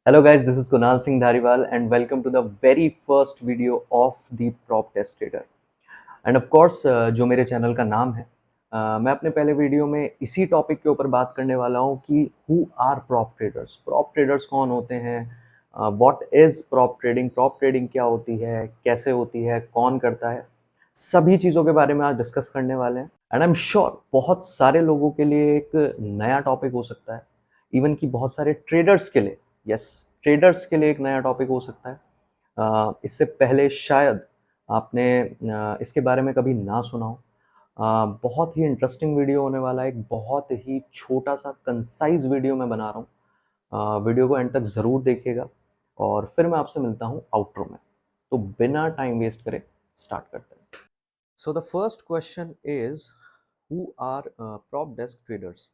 Hello guys, this is Kunal Singh Dhariwal and welcome to the very first video of the Prop Test Trader. End of course जो मेरे channel का नाम है, मैं अपने पहले वीडियो में इसी टॉपिक के ऊपर बात करने वाला हूँ कि हु आर प्रॉप ट्रेडर्स कौन होते हैं, व्हाट इज प्रॉप ट्रेडिंग क्या होती है, कैसे होती है, कौन करता है, सभी चीज़ों के बारे में आज डिस्कस करने वाले हैं। एंड आई एम श्योर बहुत सारे लोगों के लिए एक नया टॉपिक हो सकता है, इवन कि बहुत सारे ट्रेडर्स के लिए, यस, ट्रेडर्स के लिए एक नया टॉपिक हो सकता है। इससे पहले शायद आपने इसके बारे में कभी ना सुना हो। बहुत ही इंटरेस्टिंग वीडियो होने वाला है, एक बहुत ही छोटा सा कंसाइज वीडियो मैं बना रहा हूँ। वीडियो को एंड तक ज़रूर देखिएगा और फिर मैं आपसे मिलता हूँ आउटरो में। तो बिना टाइम वेस्ट करे स्टार्ट करते हैं। So the first question is who are prop desk traders,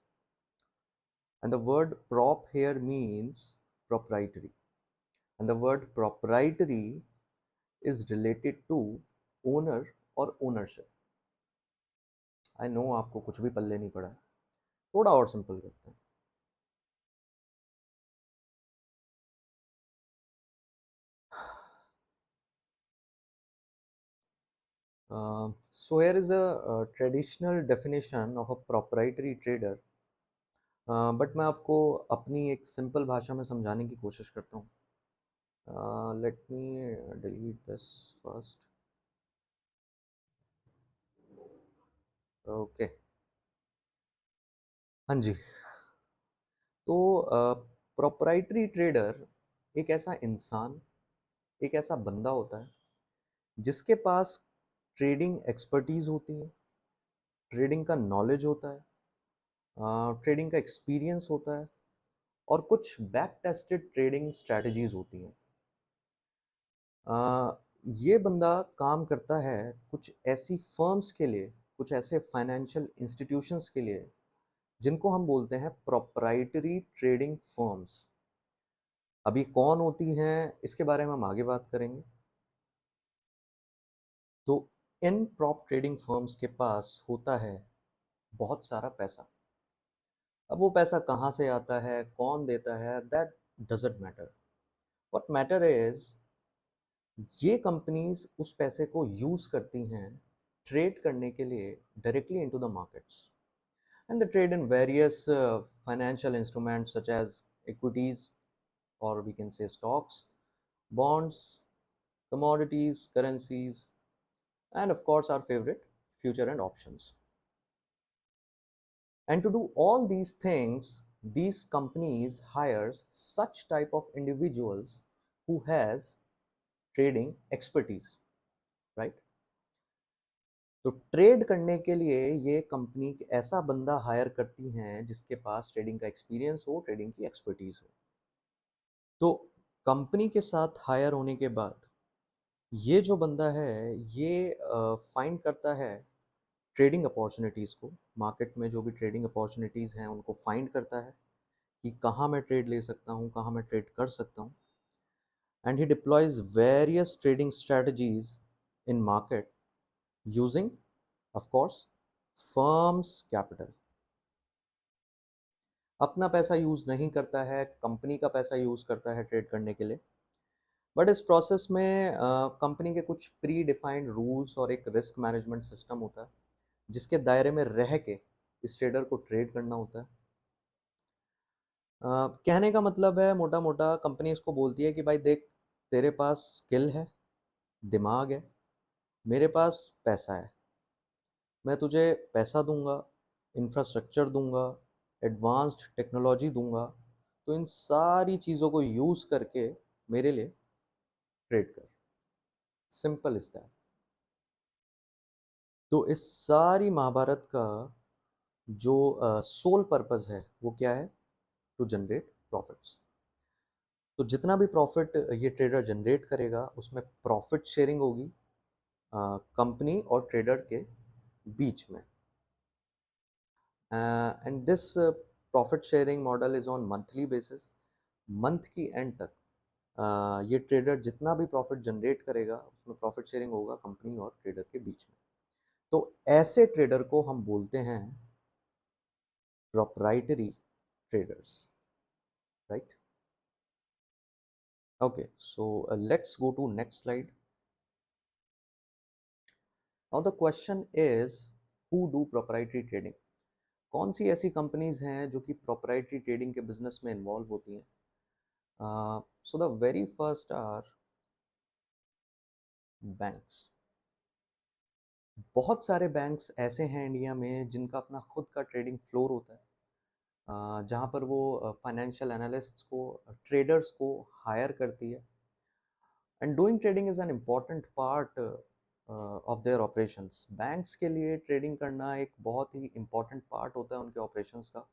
and the word prop here means proprietary, and the word proprietary is related to owner और ownership. आई नो आपको कुछ भी पल्ले नहीं पड़ा है, थोड़ा और सिंपल करते हैं। So here is a traditional definition of a proprietary trader, but मैं आपको अपनी एक सिंपल भाषा में समझाने की कोशिश करता हूँ। Let me delete this first. Okay, हाँ जी। तो प्रोप्राइटरी ट्रेडर एक ऐसा इंसान, एक ऐसा बंदा होता है जिसके पास ट्रेडिंग एक्सपर्टीज होती है, ट्रेडिंग का नॉलेज होता है, ट्रेडिंग का एक्सपीरियंस होता है और कुछ बैक टेस्टेड ट्रेडिंग स्ट्रैटेजीज होती हैं। ये बंदा काम करता है कुछ ऐसी फर्म्स के लिए, कुछ ऐसे फाइनेंशियल इंस्टीट्यूशंस के लिए जिनको हम बोलते हैं प्रोप्राइटरी ट्रेडिंग फर्म्स। अभी कौन होती हैं इसके बारे में हम आगे बात करेंगे। तो इन प्रॉप ट्रेडिंग फर्म्स के पास होता है बहुत सारा पैसा। अब वो पैसा कहाँ से आता है, कौन देता है, that doesn't matter. What matter is ये कंपनीज उस पैसे को यूज करती हैं ट्रेड करने के लिए directly into the markets, and the trade in various financial instruments such as equities, और we can say stocks, bonds, commodities, currencies, and of course our favorite, future and options. And to do all these things, these companies hires such type of individuals who has trading expertise, right? तो trade करने के लिए ये company ऐसा बंदा higher करती हैं जिसके पास ट्रेडिंग का एक्सपीरियंस हो, ट्रेडिंग की एक्सपर्टीज हो। तो कंपनी के साथ हायर होने के बाद ये जो बंदा है ये फाइंड करता है ट्रेडिंग अपॉर्चुनिटीज़ को, मार्केट में जो भी ट्रेडिंग अपॉर्चुनिटीज़ हैं उनको फाइंड करता है कि कहाँ मैं ट्रेड ले सकता हूँ, कहाँ मैं ट्रेड कर सकता हूँ, and he deploys various trading strategies in market using of course firms capital. अपना पैसा यूज़ नहीं करता है, कंपनी का पैसा यूज़ करता है ट्रेड करने के लिए। बट इस प्रोसेस में कंपनी के कुछ प्री डिफाइंड रूल्स और एक रिस्क मैनेजमेंट सिस्टम होता है जिसके दायरे में रह के इस ट्रेडर को ट्रेड करना होता है। कहने का मतलब है मोटा मोटा कंपनी इसको बोलती है कि भाई देख, तेरे पास स्किल है, दिमाग है, मेरे पास पैसा है, मैं तुझे पैसा दूंगा, इंफ्रास्ट्रक्चर दूंगा, एडवांस्ड टेक्नोलॉजी दूंगा, तो इन सारी चीज़ों को यूज़ करके मेरे लिए ट्रेड कर। Simple is that. तो इस सारी महाभारत का जो सोल पर्पस है वो क्या है? To generate profits. तो जितना भी प्रॉफिट ये ट्रेडर जनरेट करेगा उसमें प्रॉफिट शेयरिंग होगी कंपनी और ट्रेडर के बीच में। And this profit sharing model is on monthly basis. Month की एंड तक ये ट्रेडर जितना भी प्रॉफिट जनरेट करेगा उसमें प्रॉफिट शेयरिंग होगा कंपनी और ट्रेडर के बीच में। तो ऐसे ट्रेडर को हम बोलते हैं proprietary traders, right? Okay, so let's go to next slide. Now the question is, who do proprietary trading? कौन सी ऐसी कंपनीज हैं जो कि proprietary trading के बिजनेस में इन्वॉल्व होती हैं? So the very first are banks. बहुत सारे बैंक्स ऐसे हैं इंडिया में जिनका अपना खुद का ट्रेडिंग फ्लोर होता है, जहाँ पर वो फाइनेंशियल एनालिस्ट्स को, ट्रेडर्स को हायर करती है, and doing trading is an important part of their operations. Banks के लिए ट्रेडिंग करना एक बहुत ही इम्पॉर्टेंट पार्ट होता है उनके ऑपरेशंस का,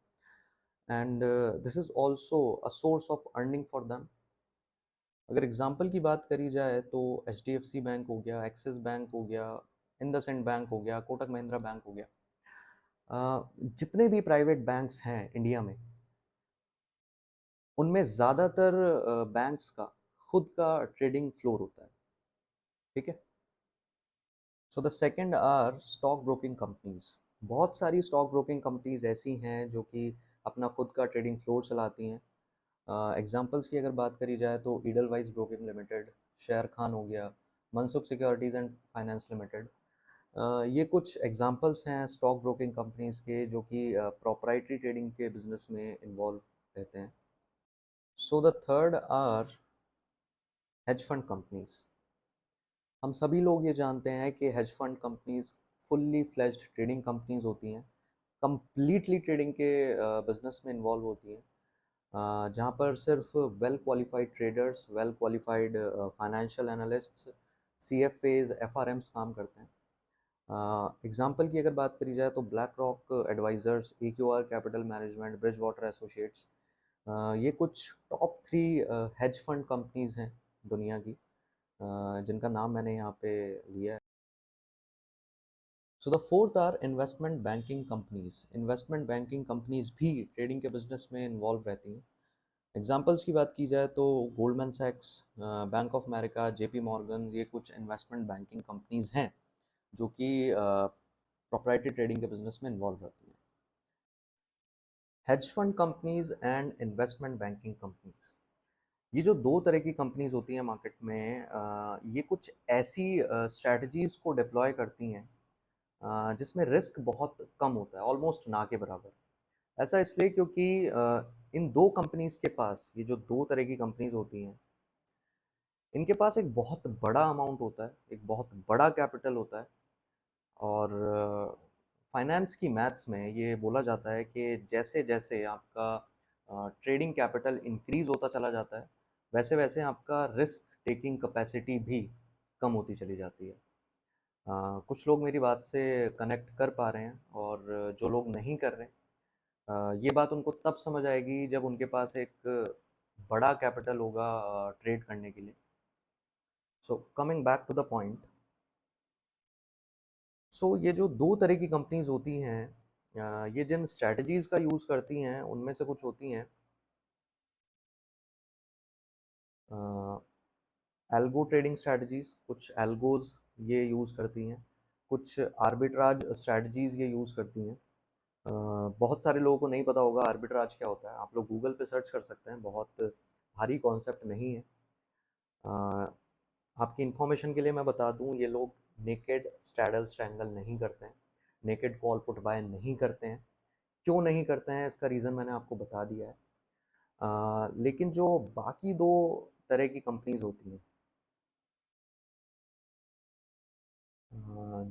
and this is also a source of earning for them. अगर एग्जांपल की बात करी जाए तो H D F C bank हो गया, एक्सिस बैंक हो गया, इंडसइंड बैंक हो गया, कोटक महिंद्रा बैंक हो गया, जितने भी प्राइवेट बैंक्स हैं इंडिया में, उनमें ज़्यादातर बैंक्स का खुद का ट्रेडिंग फ्लोर होता है। ठीक है। So the second are stock broking companies. बहुत सारी स्टॉक ब्रोकिंग कंपनीज ऐसी हैं जो कि अपना खुद का ट्रेडिंग फ्लोर चलाती हैं। एग्जांपल्स की अगर बात करी जाए तो ईडलवाइस ब्रोकिंग लिमिटेड, शेर खान हो गया, Mansukh securities and finance limited. ये कुछ एग्जांपल्स हैं स्टॉक ब्रोकिंग कंपनीज के जो कि प्रोप्राइटरी ट्रेडिंग के बिजनेस में इन्वॉल्व रहते हैं। So the third are hedge fund companies. हम सभी लोग ये जानते हैं कि hedge fund companies fully fledged trading companies होती हैं, कंप्लीटली ट्रेडिंग के बिजनेस में इन्वॉल्व होती हैं, जहाँ पर सिर्फ well qualified traders, well qualified financial analysts, C F As, F R Ms काम करते हैं। एग्जाम्पल की अगर बात करी जाए तो BlackRock advisors, A Q R capital management, Bridgewater associates, ये कुछ टॉप 3 हेज फंड कंपनीज हैं दुनिया की, जिनका नाम मैंने यहाँ पे लिया है। So the fourth are investment banking companies. Investment banking companies भी ट्रेडिंग के बिजनेस में इन्वॉल्व रहती हैं। एग्जाम्पल्स की बात की जाए तो गोल्डमैन सैक्स, bank of America, JP Morgan, ये कुछ इन्वेस्टमेंट बैंकिंग कंपनीज हैं जो कि प्रोप्राइटरी ट्रेडिंग के बिजनेस में इन्वॉल्व रहती हैं। Hedge fund companies and investment banking companies, ये जो दो तरह की कंपनीज होती हैं मार्केट में, ये कुछ ऐसी स्ट्रैटेजीज को डिप्लॉय करती हैं जिसमें रिस्क बहुत कम होता है, ऑलमोस्ट ना के बराबर। ऐसा इसलिए क्योंकि इन दो कंपनीज के पास, ये जो दो तरह की कंपनीज होती हैं, इनके पास एक बहुत बड़ा अमाउंट होता है, एक बहुत बड़ा कैपिटल होता है, और फाइनेंस की मैथ्स में ये बोला जाता है कि जैसे जैसे आपका ट्रेडिंग कैपिटल इंक्रीज होता चला जाता है, वैसे वैसे आपका रिस्क टेकिंग कैपेसिटी भी कम होती चली जाती है। कुछ लोग मेरी बात से कनेक्ट कर पा रहे हैं, और जो लोग नहीं कर रहे, ये बात उनको तब समझ आएगी जब उनके पास एक बड़ा कैपिटल होगा ट्रेड करने के लिए। So coming back to the point, so ये जो दो तरह की कंपनीज होती हैं, ये जिन स्ट्रैटेजीज का यूज़ करती हैं उनमें से कुछ होती हैं एल्गो ट्रेडिंग स्ट्रैटेजीज, कुछ एल्गोज ये यूज़ करती हैं, कुछ आर्बिट्राज स्ट्रैटेजीज ये यूज़ करती हैं। बहुत सारे लोगों को नहीं पता होगा आर्बिट्राज क्या होता है, आप लोग गूगल पे सर्च कर सकते हैं, बहुत भारी कॉन्सेप्ट नहीं है। अ, आपकी इन्फॉर्मेशन के लिए मैं बता दूं, ये लोग नेकेड स्ट्रैडल स्ट्रैंगल नहीं करते हैं, नेकेड कॉल पुट बाय नहीं करते हैं। क्यों नहीं करते हैं इसका रीज़न मैंने आपको बता दिया है। लेकिन जो बाकी दो तरह की कंपनीज होती हैं,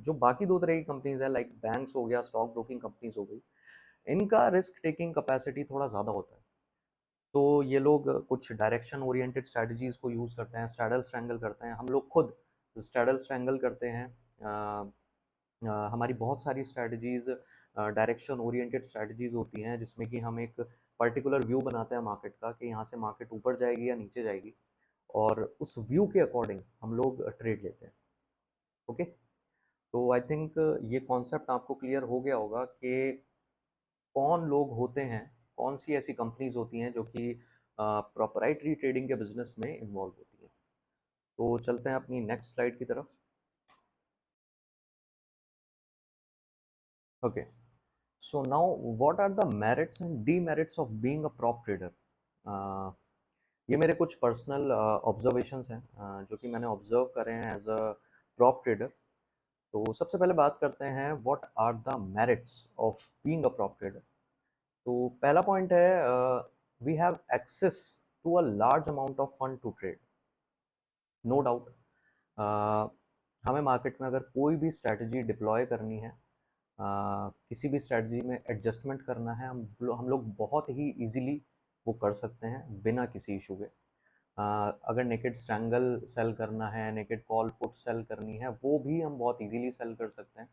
जो बाकी दो तरह की कंपनीज हैं, लाइक बैंक्स हो गया, स्टॉक ब्रोकिंग कंपनीज हो गई, इनका रिस्क टेकिंग कैपेसिटी थोड़ा ज़्यादा होता है। तो ये लोग कुछ डायरेक्शन ओरिएंटेड स्ट्रैटेजीज को यूज़ करते हैं, स्ट्रैडल स्ट्रैंगल करते हैं। हम लोग खुद स्ट्रैडल स्ट्रैंगल करते हैं। हमारी बहुत सारी स्ट्रैटेजीज डायरेक्शन ओरिएंटेड स्ट्रैटेजीज होती हैं, जिसमें कि हम एक पर्टिकुलर व्यू बनाते हैं मार्केट का कि यहाँ से मार्केट ऊपर जाएगी या नीचे जाएगी, और उस व्यू के अकॉर्डिंग हम लोग ट्रेड लेते हैं। ओके, तो आई थिंक ये कॉन्सेप्ट आपको क्लियर हो गया होगा कि कौन लोग होते हैं, कौन सी ऐसी कंपनीज होती हैं जो कि प्रोपराइटरी ट्रेडिंग के बिजनेस में इन्वॉल्व होती हैं। तो चलते हैं अपनी नेक्स्ट स्लाइड की तरफ। Okay, so now what are the merits and demerits of being a prop trader. ये मेरे कुछ पर्सनल ऑब्जर्वेशंस हैं जो कि मैंने ऑब्जर्व करे हैं एज अ प्रॉप ट्रेडर। तो सबसे पहले बात करते हैं what are the merits of being a prop trader. तो पहला पॉइंट है we have access to a large amount of fund to trade, no doubt. हमें मार्केट में अगर कोई भी स्ट्रैटेजी डिप्लॉय करनी है, किसी भी स्ट्रैटेजी में एडजस्टमेंट करना है, हम लोग बहुत ही इजीली वो कर सकते हैं बिना किसी इशू के। अगर नेकेड स्ट्रैंगल सेल करना है, नेकेड कॉल पुट सेल करनी है, वो भी हम बहुत इजीली सेल कर सकते हैं।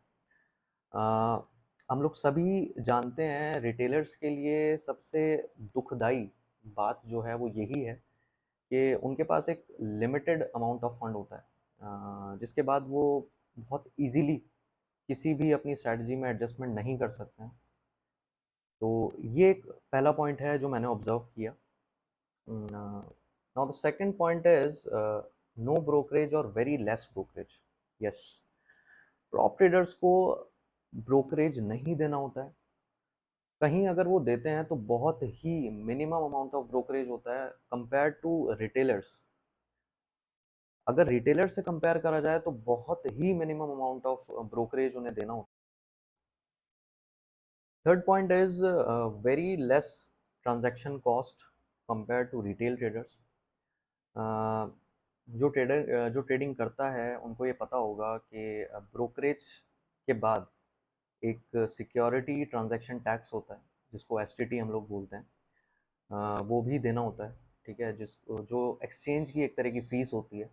हम लोग सभी जानते हैं रिटेलर्स के लिए सबसे दुखदाई बात जो है वो यही है कि उनके पास एक लिमिटेड अमाउंट ऑफ फंड होता है, जिसके बाद वो बहुत इजीली किसी भी अपनी स्ट्रैटेजी में एडजस्टमेंट नहीं कर सकते हैं। तो ये एक पहला पॉइंट है जो मैंने ऑब्जर्व किया। Now the second point is no brokerage और very less brokerage. Yes, prop traders को ब्रोकरेज नहीं देना होता है। कहीं अगर वो देते हैं तो बहुत ही मिनिमम अमाउंट ऑफ ब्रोकरेज होता है कंपेयर टू रिटेलर्स। अगर रिटेलर से कंपेयर करा जाए तो बहुत ही मिनिमम अमाउंट ऑफ ब्रोकरेज उन्हें देना होता है। Third point is very less transaction cost compare to retail traders. जो ट्रेडिंग करता है उनको ये पता होगा कि ब्रोकरेज के बाद एक सिक्योरिटी ट्रांजैक्शन टैक्स होता है जिसको एसटीटी हम लोग बोलते हैं, वो भी देना होता है। ठीक है, जिस जो एक्सचेंज की एक तरह की फीस होती है,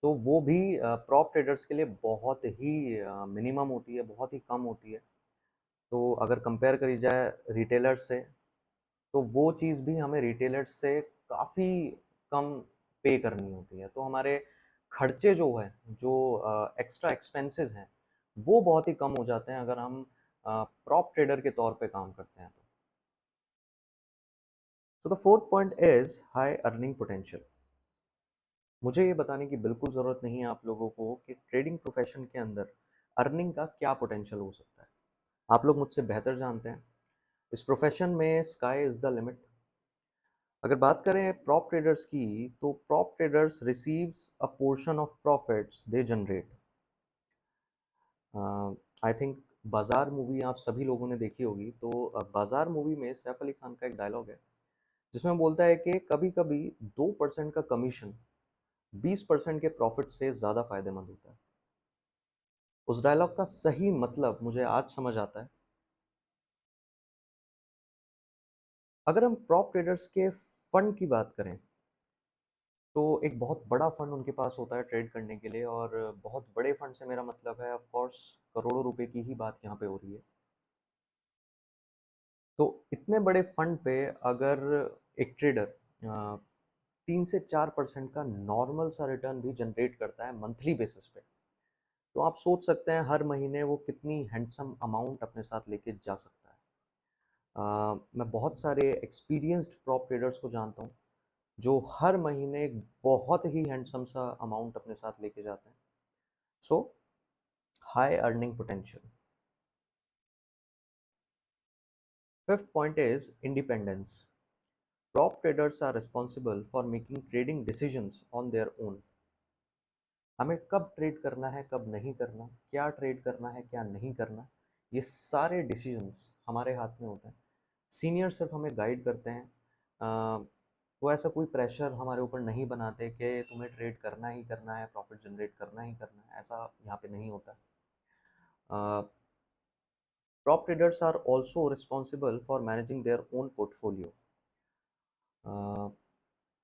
तो वो भी प्रॉप ट्रेडर्स के लिए बहुत ही मिनिमम होती है, बहुत ही कम होती है। तो अगर कंपेयर करी जाए रिटेलर्स से, तो वो चीज़ भी हमें रिटेलर्स से काफ़ी कम पे करनी होती है। तो हमारे खर्चे जो हैं, जो एक्स्ट्रा एक्सपेंसेस हैं, वो बहुत ही कम हो जाते हैं अगर हम प्रॉप ट्रेडर के तौर पे काम करते हैं तो। सो the fourth point is high earning potential. मुझे ये बताने की बिल्कुल ज़रूरत नहीं है आप लोगों को कि ट्रेडिंग प्रोफेशन के अंदर अर्निंग का क्या पोटेंशियल हो सकता है। आप लोग मुझसे बेहतर जानते हैं। इस प्रोफेशन में स्काई इज़ द लिमिट। अगर बात करें प्रॉप ट्रेडर्स की, तो prop traders receives a portion of profits they generate. I think बाजार मूवी आप सभी लोगों ने देखी होगी। तो बाजार मूवी में सैफ अली खान का एक डायलॉग है जिसमें बोलता है कि कभी कभी 2% का कमीशन 20% के प्रॉफिट से ज़्यादा फायदेमंद होता है। उस डायलॉग का सही मतलब मुझे आज समझ आता है। अगर हम प्रॉप ट्रेडर्स के फंड की बात करें, तो एक बहुत बड़ा फंड उनके पास होता है ट्रेड करने के लिए, और बहुत बड़े फंड से मेरा मतलब है ऑफ कोर्स करोड़ों रुपए की ही बात यहाँ पे हो रही है। तो इतने बड़े फंड पे अगर एक ट्रेडर 3 से 4% का नॉर्मल सा रिटर्न भी जनरेट करता है मंथली बेसिस पे, तो आप सोच सकते हैं हर महीने वो कितनी हैंडसम अमाउंट अपने साथ लेके जा सकता है। मैं बहुत सारे एक्सपीरियंस्ड प्रॉप ट्रेडर्स को जानता हूँ जो हर महीने एक बहुत ही हैंडसम सा अमाउंट अपने साथ लेके जाते हैं। So high earning potential. Fifth point is independence. Prop traders are responsible for making trading decisions on their own. हमें कब ट्रेड करना है, कब नहीं करना, क्या ट्रेड करना है, क्या नहीं करना, ये सारे डिसीजंस हमारे हाथ में होते हैं। सीनियर सिर्फ हमें गाइड करते हैं। वो ऐसा कोई प्रेशर हमारे ऊपर नहीं बनाते कि तुम्हें ट्रेड करना ही करना है, प्रॉफिट जनरेट करना ही करना है, ऐसा यहाँ पे नहीं होता। Prop traders are also responsible for managing their own portfolio.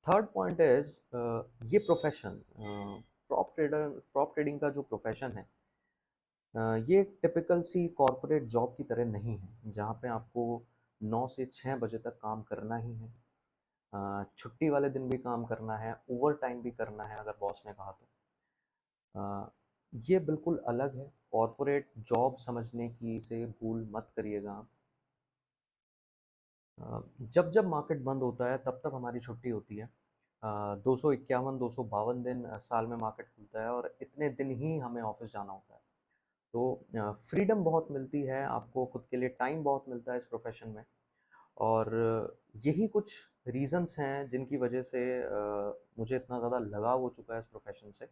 Third point is ये प्रोफेशन, प्रॉप ट्रेडिंग का जो प्रोफेशन है, ये एक टिपिकल सी कॉरपोरेट जॉब की तरह नहीं है जहाँ पे आपको 9 से 6 बजे तक काम करना ही है। छुट्टी वाले दिन भी काम करना है, ओवर टाइम भी करना है अगर बॉस ने कहा तो। ये बिल्कुल अलग है। कॉरपोरेट जॉब समझने की से भूल मत करिएगा आप। जब जब मार्केट बंद होता है तब तब हमारी छुट्टी होती है। 251 252 दिन साल में मार्केट खुलता है, और इतने दिन ही हमें ऑफिस जाना होता है। तो फ्रीडम बहुत मिलती है आपको, खुद के लिए टाइम बहुत मिलता है इस प्रोफेशन में। और यही कुछ रीजंस हैं जिनकी वजह से मुझे इतना ज़्यादा लगाव हो चुका है इस प्रोफेशन से।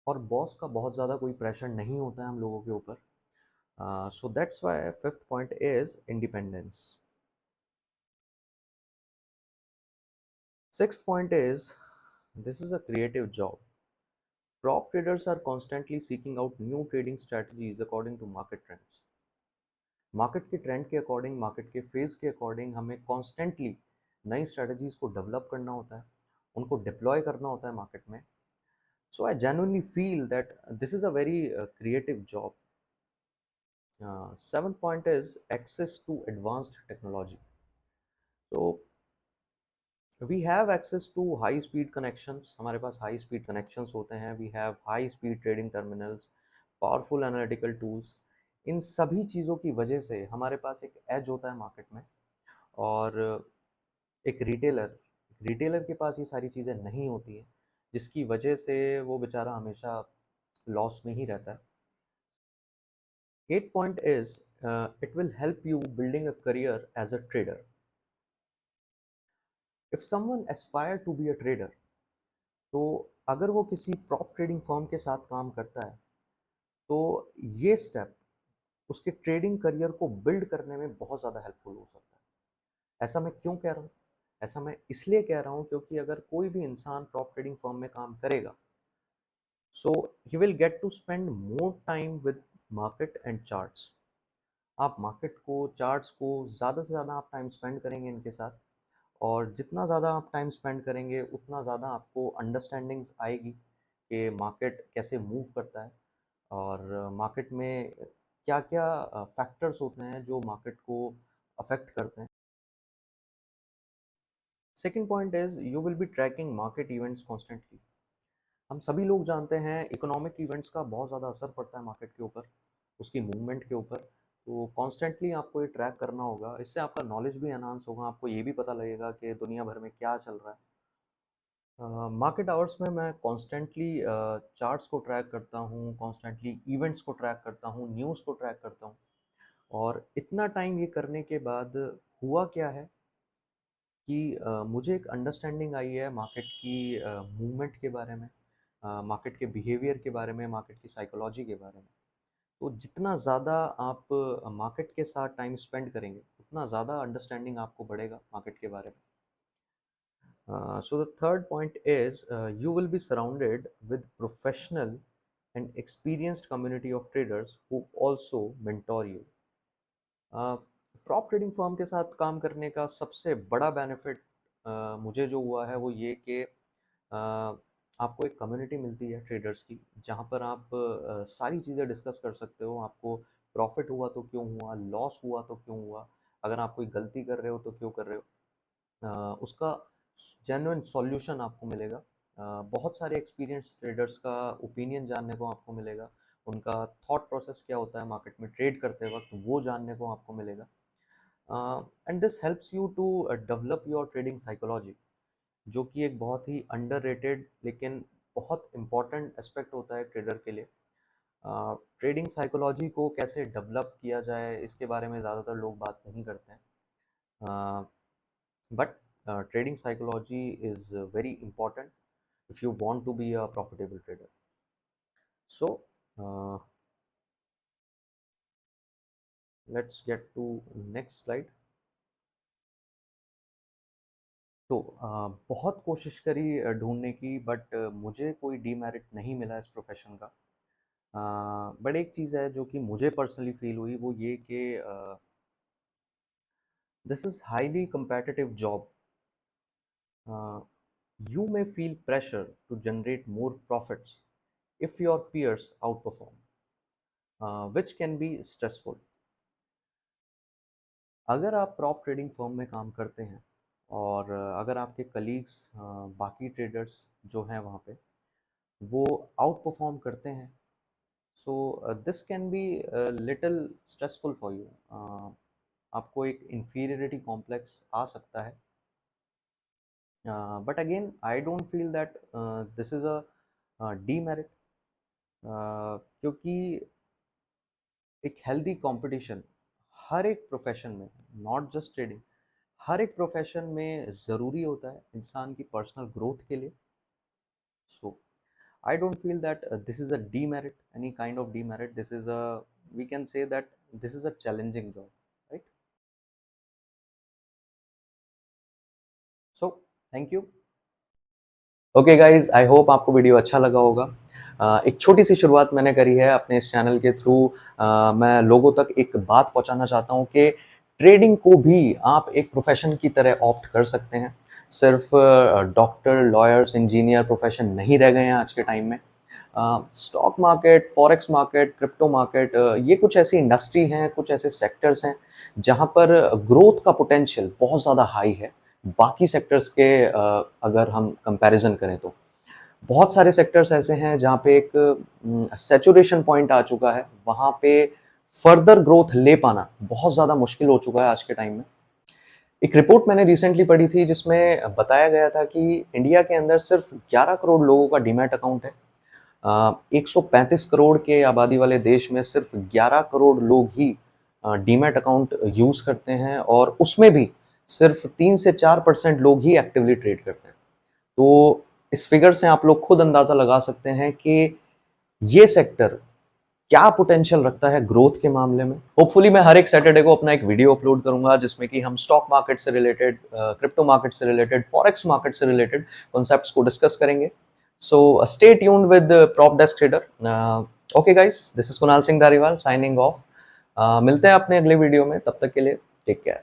और बॉस का बहुत ज़्यादा कोई प्रेशर नहीं होता है हम लोगों के ऊपर। So that's why fifth point is independence. Sixth point is this is a creative job. Prop traders are constantly seeking out new trading strategies according to market trends. Market के ट्रेंड के according, market के phase के according हमें constantly नई strategies को develop करना होता है, उनको डिप्लॉय करना होता है मार्केट में। So I genuinely feel that this is a very creative job. Seventh point is access to advanced technology. तो we have access to high speed connections, हमारे पास हाई स्पीड कनेक्शंस होते हैं। We have high speed trading terminals, powerful analytical tools. इन सभी चीज़ों की वजह से हमारे पास एक एज होता है मार्केट में। और एक रिटेलर के पास ये सारी चीज़ें नहीं होती हैं, जिसकी वजह से वो बेचारा हमेशा लॉस में ही रहता है। Eight point is it will help you building a career as a trader. If someone aspire to be a trader, तो अगर वो किसी प्रॉप ट्रेडिंग फर्म के साथ काम करता है, तो ये स्टेप उसके ट्रेडिंग करियर को बिल्ड करने में बहुत ज़्यादा हेल्पफुल हो सकता है। ऐसा मैं क्यों कह रहा हूँ? ऐसा मैं इसलिए कह रहा हूँ क्योंकि अगर कोई भी इंसान प्रॉप ट्रेडिंग फर्म में काम करेगा, so he will get to spend more time with market and charts. आप मार्केट को, चार्ट्स को ज़्यादा से ज़्यादा आप टाइम स्पेंड करेंगे इनके साथ। और जितना ज़्यादा आप टाइम स्पेंड करेंगे उतना ज़्यादा आपको अंडरस्टैंडिंग आएगी कि मार्केट कैसे मूव करता है, और मार्केट में क्या-क्या फैक्टर्स होते हैं जो मार्केट को अफेक्ट करते हैं। Second point is you will be tracking market events constantly. हम सभी लोग जानते हैं इकोनॉमिक इवेंट्स का बहुत ज़्यादा असर पड़ता है मार्केट के ऊपर, उसकी मूवमेंट के ऊपर। तो कॉन्स्टेंटली आपको ये ट्रैक करना होगा, इससे आपका नॉलेज भी एनहांस होगा, आपको ये भी पता लगेगा कि दुनिया भर में क्या चल रहा है। मार्केट आवर्स में मैं कॉन्स्टेंटली चार्ट्स को ट्रैक करता हूँ, कॉन्स्टेंटली इवेंट्स को ट्रैक करता हूँ, न्यूज़ को ट्रैक करता हूँ। और इतना टाइम ये करने के बाद हुआ क्या है कि मुझे एक अंडरस्टैंडिंग आई है मार्केट की मूवमेंट के बारे में, मार्केट के बिहेवियर के बारे में, मार्केट की साइकोलॉजी के बारे में। तो जितना ज़्यादा आप मार्केट के साथ टाइम स्पेंड करेंगे, उतना ज़्यादा अंडरस्टैंडिंग आपको बढ़ेगा मार्केट के बारे में। So the third point is you will be surrounded with professional and experienced community of traders who also mentor you. Prop trading firm के साथ काम करने का सबसे बड़ा बेनिफिट मुझे जो हुआ है वो ये कि आपको एक कम्युनिटी मिलती है ट्रेडर्स की, जहाँ पर आप सारी चीज़ें डिस्कस कर सकते हो। आपको प्रॉफिट हुआ तो क्यों हुआ, लॉस हुआ तो क्यों हुआ, अगर आप कोई गलती कर रहे हो तो क्यों कर रहे हो, उसका जेन्युइन सॉल्यूशन आपको मिलेगा। बहुत सारे एक्सपीरियंस ट्रेडर्स का ओपिनियन जानने को आपको मिलेगा, उनका थॉट प्रोसेस क्या होता है मार्केट में ट्रेड करते वक्त, वो जानने को आपको मिलेगा। And this helps you to develop your trading psychology, जो कि एक बहुत ही अंडररेटेड लेकिन बहुत इम्पॉर्टेंट एस्पेक्ट होता है ट्रेडर के लिए। ट्रेडिंग साइकोलॉजी को कैसे डेवलप किया जाए, इसके बारे में ज़्यादातर लोग बात नहीं करते हैं। But trading psychology is very important if you want to be a profitable trader. So let's get to next slide. तो बहुत कोशिश करी ढूंढने की, बट मुझे कोई डीमेरिट नहीं मिला इस प्रोफेशन का। बट एक चीज़ है जो कि मुझे पर्सनली फील हुई, वो ये कि this is highly competitive job. You may feel pressure to generate more profits if your peers outperform, which can be stressful. अगर आप प्रॉप ट्रेडिंग फर्म में काम करते हैं और अगर आपके कलीग्स, बाकी ट्रेडर्स जो हैं वहाँ पे, वो आउट परफॉर्म करते हैं, so this can be little stressful for you. आपको एक इंफीरियरिटी कॉम्प्लेक्स आ सकता है। But again I don't feel that this is a demerit, क्योंकि एक हेल्दी कंपटीशन हर एक प्रोफेशन में, नॉट जस्ट ट्रेडिंग, हर एक प्रोफेशन में ज़रूरी होता है इंसान की पर्सनल ग्रोथ के लिए। सो I don't feel that this is a demerit, any kind of demerit. This is a, we can say that this is a challenging job, right? So, thank you. Okay guys, I hope आपको video अच्छा लगा होगा। एक छोटी सी शुरुआत मैंने करी है अपने इस चैनल के थ्रू। मैं लोगों तक एक बात पहुंचाना चाहता हूं कि ट्रेडिंग को भी आप एक प्रोफेशन की तरह ऑप्ट कर सकते हैं। सिर्फ डॉक्टर, लॉयर्स, इंजीनियर प्रोफेशन नहीं रह गए हैं आज के टाइम में। Stock market, forex market, crypto market, ये कुछ ऐसी इंडस्ट्री हैं, कुछ ऐसे सेक्टर्स हैं जहां पर ग्रोथ का पोटेंशियल बहुत ज़्यादा हाई है बाकी सेक्टर्स के अगर हम कंपैरिजन करें तो। बहुत सारे सेक्टर्स ऐसे हैं जहाँ पे एक सैचुरेशन पॉइंट आ चुका है, वहाँ पे फर्दर ग्रोथ ले पाना बहुत ज़्यादा मुश्किल हो चुका है आज के टाइम में। एक रिपोर्ट मैंने रिसेंटली पढ़ी थी जिसमें बताया गया था कि इंडिया के अंदर सिर्फ 11 करोड़ लोगों का डीमैट अकाउंट है। 135 करोड़ के आबादी वाले देश में सिर्फ 11 करोड़ लोग ही डीमैट अकाउंट यूज़ करते हैं और उसमें भी सिर्फ 3 से 4% लोग ही एक्टिवली ट्रेड करते हैं। तो इस फिगर से आप लोग खुद अंदाज़ा लगा सकते हैं कि ये सेक्टर क्या पोटेंशियल रखता है ग्रोथ के मामले में। होपफुली मैं हर एक सैटरडे को अपना एक वीडियो अपलोड करूंगा जिसमें कि हम स्टॉक मार्केट से रिलेटेड, क्रिप्टो मार्केट से रिलेटेड, फॉरेक्स मार्केट से रिलेटेड कॉन्सेप्ट्स को डिस्कस करेंगे। So stay tuned with prop desk trader. Okay guys, this is Kunal Singh Dhariwal signing off. मिलते हैं अपने अगले वीडियो में, तब तक के लिए टेक केयर।